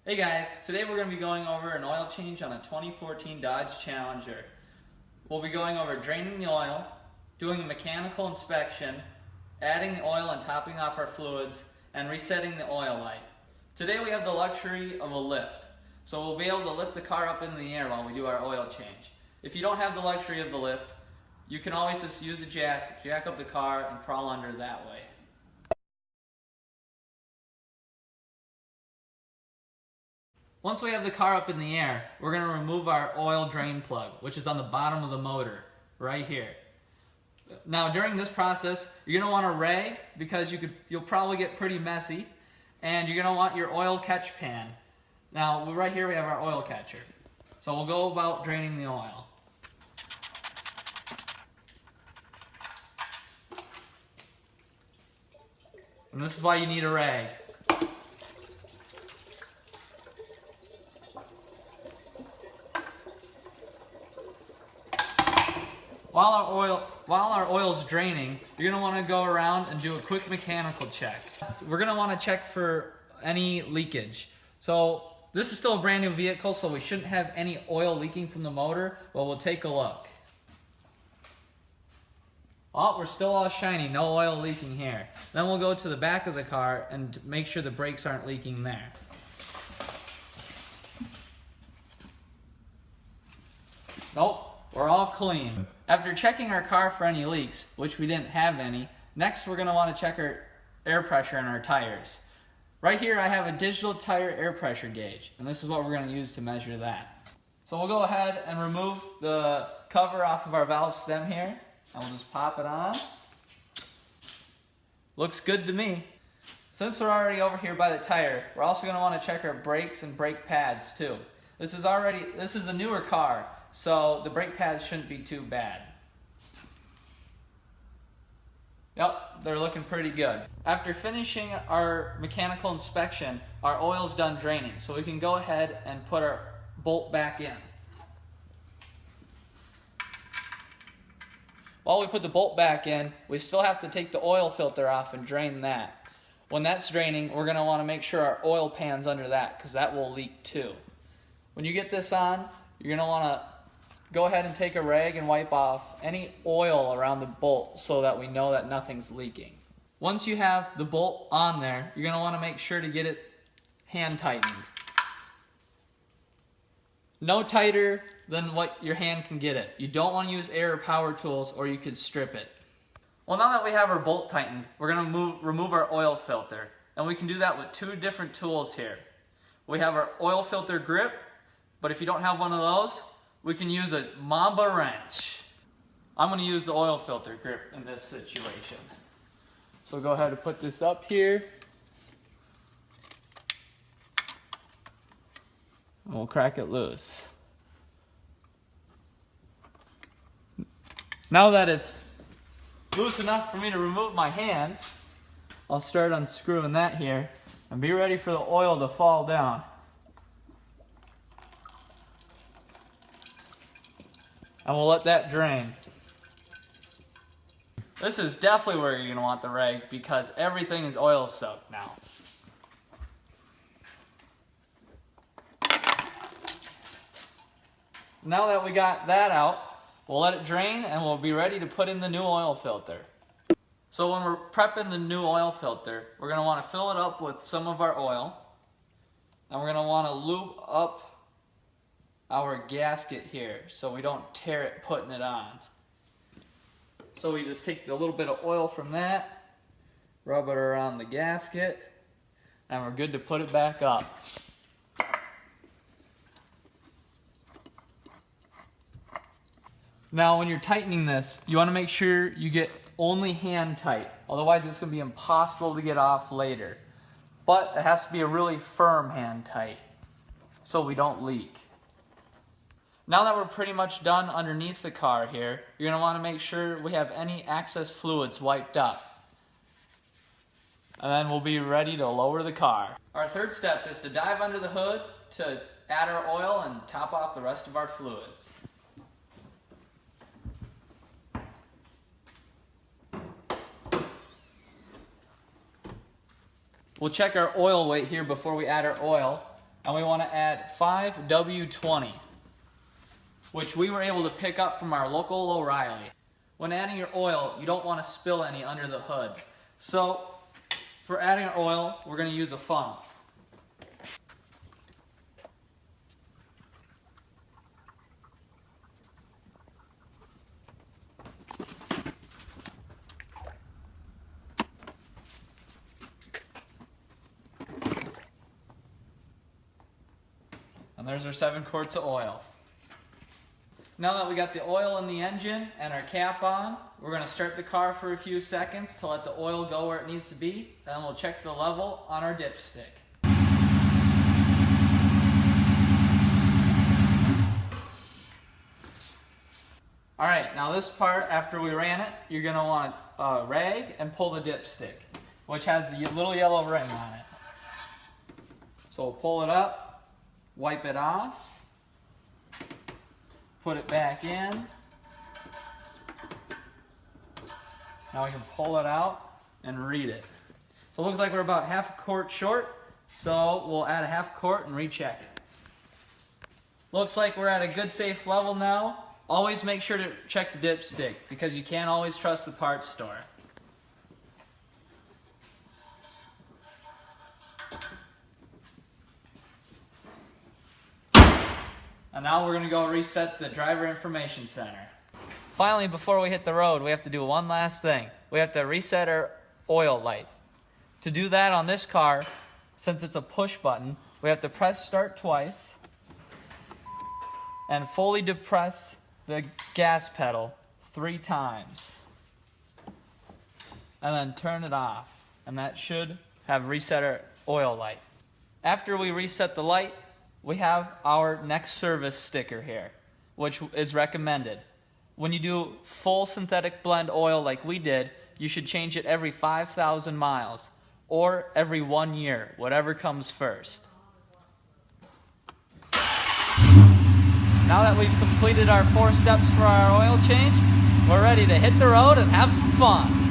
Hey guys, today we're going to be going over an oil change on a 2014 Dodge Challenger. We'll be going over draining the oil, doing a mechanical inspection, adding the oil and topping off our fluids, and resetting the oil light. Today we have the luxury of a lift, so we'll be able to lift the car up in the air while we do our oil change. If you don't have the luxury of the lift, you can always just use a jack up the car and crawl under that way. Once we have the car up in the air, we're going to remove our oil drain plug, which is on the bottom of the motor, right here. Now during this process, you're going to want a rag because you'll probably get pretty messy, and you're going to want your oil catch pan. Now right here we have our oil catcher. So we'll go about draining the oil. And this is why you need a rag. While our oil's draining, you're going to want to go around and do a quick mechanical check. We're going to want to check for any leakage. So this is still a brand new vehicle, so we shouldn't have any oil leaking from the motor, but we'll take a look. Oh, we're still all shiny, no oil leaking here. Then we'll go to the back of the car and make sure the brakes aren't leaking there. Nope. We're all clean. After checking our car for any leaks, which we didn't have any, next we're going to want to check our air pressure in our tires. Right here I have a digital tire air pressure gauge, and this is what we're going to use to measure that. So we'll go ahead and remove the cover off of our valve stem here, and we'll just pop it on. Looks good to me. Since we're already over here by the tire, we're also going to want to check our brakes and brake pads too. This is a newer car, so the brake pads shouldn't be too bad. Yep, they're looking pretty good. After finishing our mechanical inspection, our oil's done draining, so we can go ahead and put our bolt back in. While we put the bolt back in, we still have to take the oil filter off and drain that. When that's draining, we're going to want to make sure our oil pan's under that, because that will leak too. When you get this on, you're going to want to go ahead and take a rag and wipe off any oil around the bolt so that we know that nothing's leaking. Once you have the bolt on there, you're going to want to make sure to get it hand tightened. No tighter than what your hand can get it. You don't want to use air or power tools, or you could strip it. Well, now that we have our bolt tightened, we're going to remove our oil filter. And we can do that with two different tools here. We have our oil filter grip, but if you don't have one of those, we can use a Mamba wrench. I'm going to use the oil filter grip in this situation. So go ahead and put this up here. And we'll crack it loose. Now that it's loose enough for me to remove my hand, I'll start unscrewing that here and be ready for the oil to fall down. And we'll let that drain. This is definitely where you're going to want the rag because everything is oil soaked now. Now that we got that out, we'll let it drain and we'll be ready to put in the new oil filter. So when we're prepping the new oil filter, we're going to want to fill it up with some of our oil. And we're going to want to lube up our gasket here so we don't tear it putting it on. So we just take a little bit of oil from that, rub it around the gasket, and we're good to put it back up. Now when you're tightening this, you want to make sure you get only hand tight, otherwise it's going to be impossible to get off later. But it has to be a really firm hand tight so we don't leak. Now that we're pretty much done underneath the car here, you're going to want to make sure we have any excess fluids wiped up. And then we'll be ready to lower the car. Our third step is to dive under the hood to add our oil and top off the rest of our fluids. We'll check our oil weight here before we add our oil. And we want to add 5W20, which we were able to pick up from our local O'Reilly. When adding your oil, you don't want to spill any under the hood. So for adding our oil, we're going to use a funnel. And there's our 7 quarts of oil. Now that we got the oil in the engine and our cap on, we're going to start the car for a few seconds to let the oil go where it needs to be, then we'll check the level on our dipstick. Alright, now this part, after we ran it, you're going to want a rag and pull the dipstick, which has the little yellow ring on it. So we'll pull it up, wipe it off, put it back in. Now we can pull it out and read it. So it looks like we're about half a quart short, so we'll add a half quart and recheck it. Looks like we're at a good safe level now. Always make sure to check the dipstick because you can't always trust the parts store. And now we're going to go reset the driver information center. Finally, before we hit the road, we have to do one last thing. We have to reset our oil light. To do that on this car, since it's a push button, we have to press start twice and fully depress the gas pedal 3 times. And then turn it off. And that should have reset our oil light. After we reset the light, we have our next service sticker here, which is recommended. When you do full synthetic blend oil like we did, you should change it every 5,000 miles or every 1 year, whatever comes first. Now that we've completed our 4 steps for our oil change, we're ready to hit the road and have some fun.